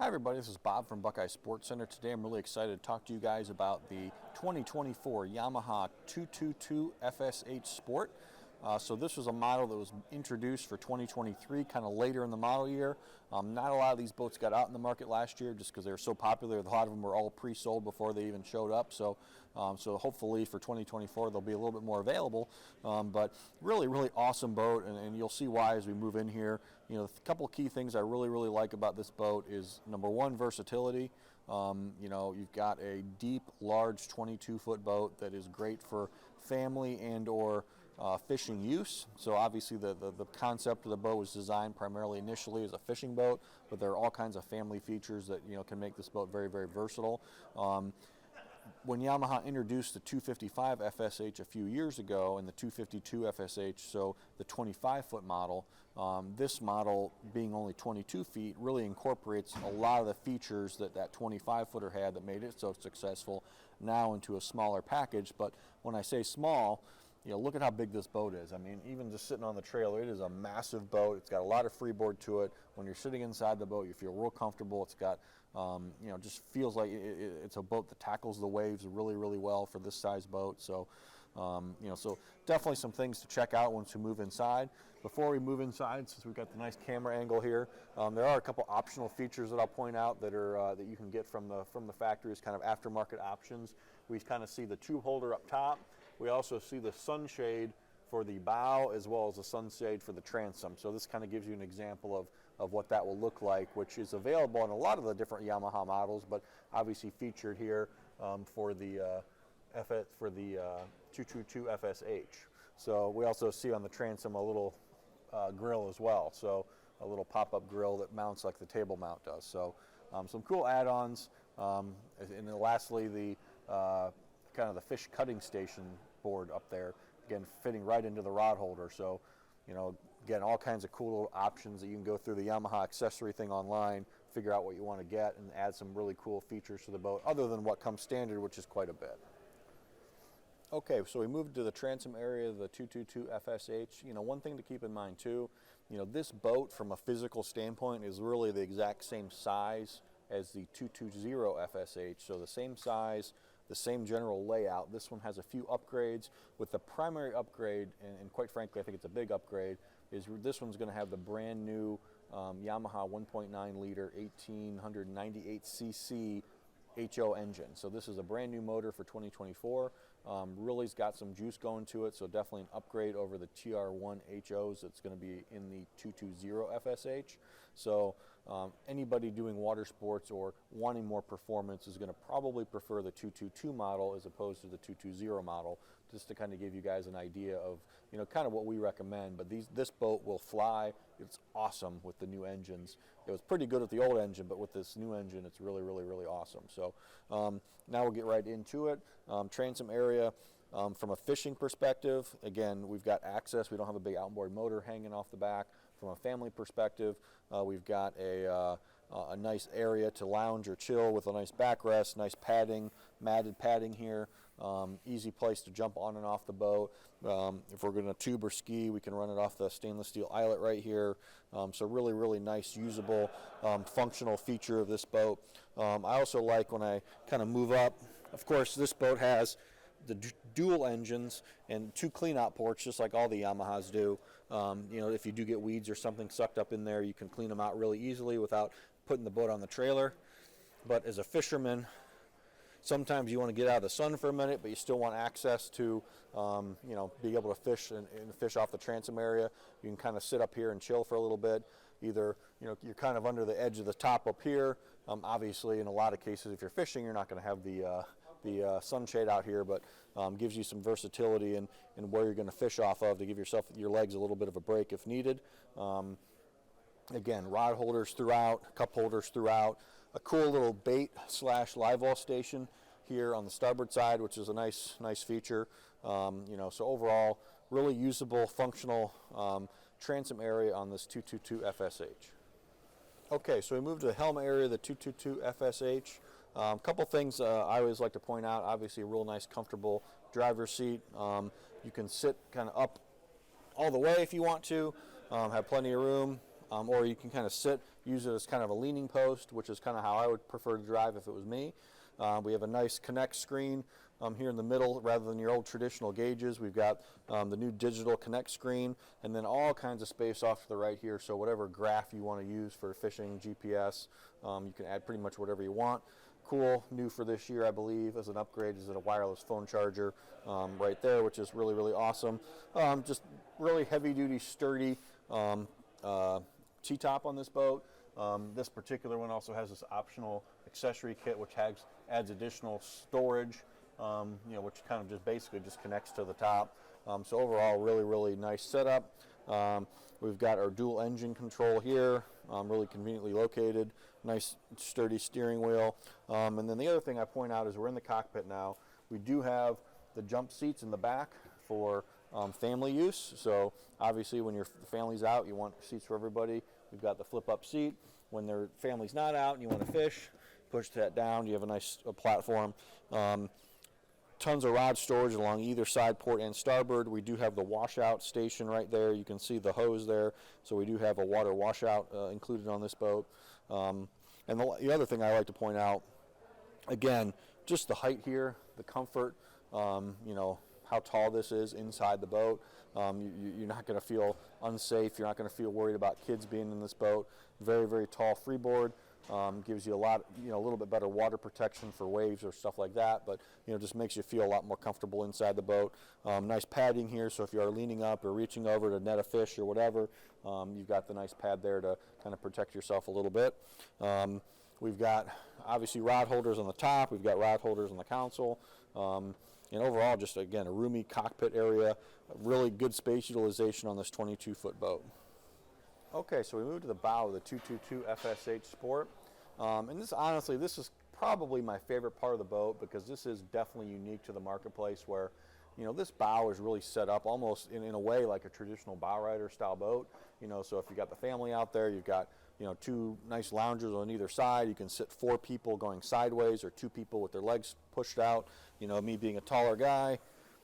Hi everybody, this is Bob from Buckeye Sports Center. Today I'm really excited to talk to you guys about the 2024 Yamaha 222 FSH Sport. So this was a model that was introduced for 2023, kind of later in the model year. Not a lot of these boats got out in the market last year just because they were so popular. A lot of them were all pre-sold before they even showed up. So hopefully for 2024 they'll be a little bit more available. But really awesome boat, and you'll see why as we move in here. You know, a couple of key things I really like about this boat is, number one, versatility. You know, you've got a deep, large 22-foot boat that is great for family and or fishing use. So obviously the concept of the boat was designed primarily initially as a fishing boat, but there are all kinds of family features that, you know, can make this boat very versatile. When Yamaha introduced the 255 FSH a few years ago and the 252 FSH, so the 25-foot model, this model being only 22 feet really incorporates a lot of the features that 25-footer had that made it so successful now into a smaller package. But when I say small, you know, look at how big this boat is. I mean, even just sitting on the trailer, it is a massive boat. It's got a lot of freeboard to it. When you're sitting inside the boat, you feel real comfortable. It's got, you know, just feels like it's a boat that tackles the waves really well for this size boat. So, you know, so definitely some things to check out once we move inside. Before we move inside, since we've got the nice camera angle here, there are a couple optional features that I'll point out that are that you can get from the factory as kind of aftermarket options. We kind of see the tube holder up top. We also see the sunshade for the bow as well as the sunshade for the transom. So this kind of gives you an example of what that will look like, which is available on a lot of the different Yamaha models, but obviously featured here for the 222 FSH. So we also see on the transom a little grill as well. So a little pop-up grill that mounts like the table mount does. So some cool add-ons. And then lastly, the kind of the fish cutting station board up there, again fitting right into the rod holder. So, you know, again, all kinds of cool little options that you can go through the Yamaha accessory thing online, figure out what you want to get, and add some really cool features to the boat other than what comes standard, which is quite a bit. Okay, so we moved to the transom area of the 222 FSH. You know, one thing to keep in mind too, you know, this boat from a physical standpoint is really the exact same size as the 220 FSH, so the same size, the same general layout. This one has a few upgrades, with the primary upgrade, and quite frankly I think it's a big upgrade, is this one's going to have the brand new Yamaha 1.9 liter 1898 cc HO engine. So this is a brand new motor for 2024. Really's got some juice going to it, so definitely an upgrade over the TR1 HOs that's going to be in the 220 FSH. So anybody doing water sports or wanting more performance is going to probably prefer the 222 model as opposed to the 220 model, just to kind of give you guys an idea of, you know, kind of what we recommend. But this boat will fly. It's awesome with the new engines. It was pretty good with the old engine, but with this new engine it's really awesome. So now we'll get right into it. Transom area, from a fishing perspective, again, we've got access. We don't have a big outboard motor hanging off the back. From a family perspective, we've got a nice area to lounge or chill with a nice backrest, nice padding, matted padding here, easy place to jump on and off the boat. If we're going to tube or ski, we can run it off the stainless steel eyelet right here. So really nice, usable, functional feature of this boat. I also like when I kind of move up, of course this boat has the dual engines and two clean-out ports, just like all the Yamahas do. You know, if you do get weeds or something sucked up in there, you can clean them out really easily without putting the boat on the trailer. But as a fisherman, sometimes you want to get out of the sun for a minute, but you still want access to, you know, be able to fish and fish off the transom area. You can kind of sit up here and chill for a little bit. Either, you know, you're kind of under the edge of the top up here. Obviously, in a lot of cases, if you're fishing, you're not going to have the sunshade out here, but gives you some versatility in where you're going to fish off of to give your legs a little bit of a break if needed. Again, rod holders throughout, cup holders throughout, a cool little bait / live well station here on the starboard side, which is a nice feature. You know, so overall, really usable, functional transom area on this 222 FSH. Okay, so we moved to the helm area of the 222 FSH. A couple things I always like to point out. Obviously, a real nice, comfortable driver's seat. You can sit kind of up all the way if you want to, have plenty of room. or you can kind of sit use it as kind of a leaning post, which is kind of how I would prefer to drive if it was me. We have a nice connect screen here in the middle rather than your old traditional gauges. We've got the new digital connect screen, and then all kinds of space off to the right here, so whatever graph you want to use for fishing, GPS, you can add pretty much whatever you want. Cool, new for this year, I believe, as an upgrade, is a wireless phone charger right there, which is really, really awesome. Just really heavy-duty, sturdy T-top on this boat. This particular one also has this optional accessory kit, which adds additional storage, which kind of just basically just connects to the top. So overall, really, really nice setup. We've got our dual engine control here, really conveniently located. Nice sturdy steering wheel. And then the other thing I point out is we're in the cockpit now. We do have the jump seats in the back for family use. So obviously when your family's out, you want seats for everybody. We've got the flip up seat. When their family's not out and you want to fish, push that down. You have a nice platform. Tons of rod storage along either side, port and starboard. We do have the washout station right there. You can see the hose there. So we do have a water washout included on this boat. And the other thing I like to point out, again, just the height here, the comfort, how tall this is inside the boat. You're not going to feel unsafe. You're not going to feel worried about kids being in this boat. Very, very tall freeboard. Gives you a little bit better water protection for waves or stuff like that, but just makes you feel a lot more comfortable inside the boat. Nice padding here, so if you are leaning up or reaching over to net a fish or whatever, you've got the nice pad there to kind of protect yourself a little bit. We've got obviously rod holders on the top. We've got rod holders on the console. And overall, just again, a roomy cockpit area, really good space utilization on this 22-foot boat. Okay, so we moved to the bow of the 222 FSH Sport. And this is probably my favorite part of the boat, because this is definitely unique to the marketplace, where, this bow is really set up almost in a way like a traditional bow rider style boat. So if you got the family out there, you've got, two nice loungers on either side. You can sit 4 people going sideways or 2 people with their legs pushed out. Me being a taller guy,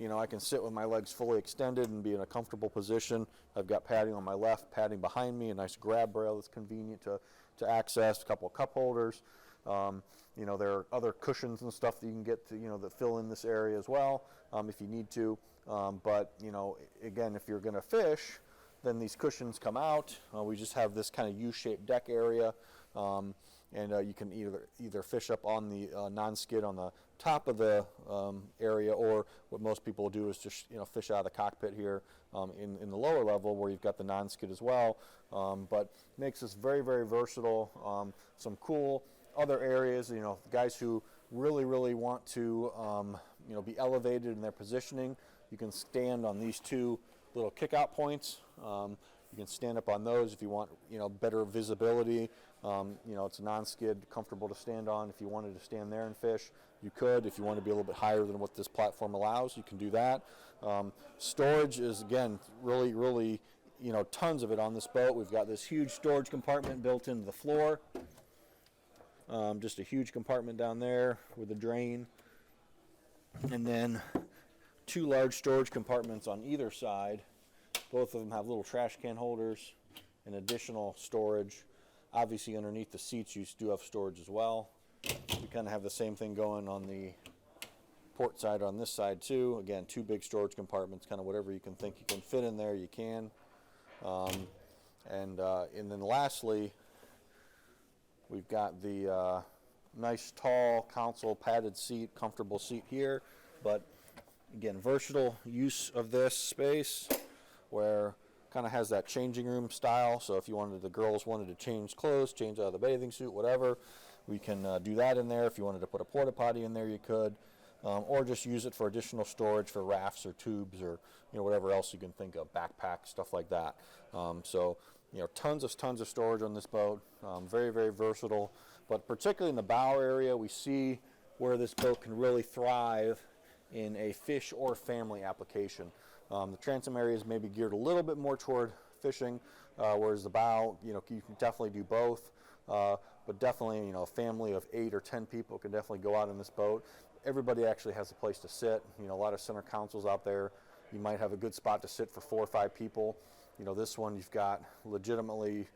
I can sit with my legs fully extended and be in a comfortable position. I've got padding on my left, padding behind me, a nice grab rail that's convenient to access, a couple of cup holders. There are other cushions and stuff that you can get to, that fill in this area as well, if you need to. But again, if you're going to fish, then these cushions come out. We just have this kind of U-shaped deck area. And you can either fish up on the non-skid on the top of the area, or what most people do is just fish out of the cockpit here in the lower level, where you've got the non-skid as well. But makes this very, very versatile. Some cool other areas, guys who really, really want to be elevated in their positioning. You can stand on these 2 little kick-out points. You can stand up on those if you want, better visibility. It's a non-skid, comfortable to stand on. If you wanted to stand there and fish, you could. If you want to be a little bit higher than what this platform allows, you can do that. Storage is, again, really, really, tons of it on this boat. We've got this huge storage compartment built into the floor. Just a huge compartment down there with a drain. And then 2 large storage compartments on either side. Both of them have little trash can holders and additional storage. Obviously, underneath the seats, you do have storage as well. We kind of have the same thing going on the port side on this side too. Again, 2 big storage compartments, kind of whatever you can think you can fit in there, you can. And then lastly, we've got the nice tall console padded seat, comfortable seat here. But again, versatile use of this space, where kind of has that changing room style. So if the girls wanted to change clothes, change out of the bathing suit, whatever, we can do that in there. If you wanted to put a porta potty in there, you could, or just use it for additional storage for rafts or tubes or whatever else you can think of, backpacks, stuff like that. So tons of storage on this boat. Very, very versatile. But particularly in the bow area, we see where this boat can really thrive in a fish or family application. The transom area is maybe geared a little bit more toward fishing, whereas the bow, you can definitely do both. But definitely, a family of 8 or 10 people can definitely go out in this boat. Everybody actually has a place to sit. A lot of center consoles out there. You might have a good spot to sit for 4 or 5 people. This one, you've got legitimately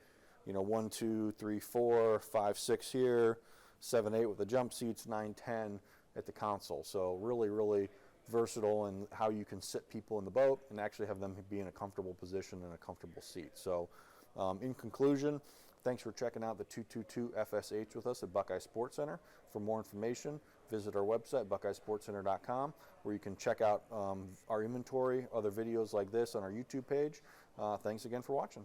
you know, 1, 2, 3, 4, 5, 6 here, 7, 8 with the jump seats, 9, 10 at the console. So really, really versatile in how you can sit people in the boat and actually have them be in a comfortable position and a comfortable seat. So in conclusion, thanks for checking out the 222 FSH with us at Buckeye Sports Center. For more information, visit our website, buckeyesportscenter.com, where you can check out our inventory, other videos like this on our YouTube page. Thanks again for watching.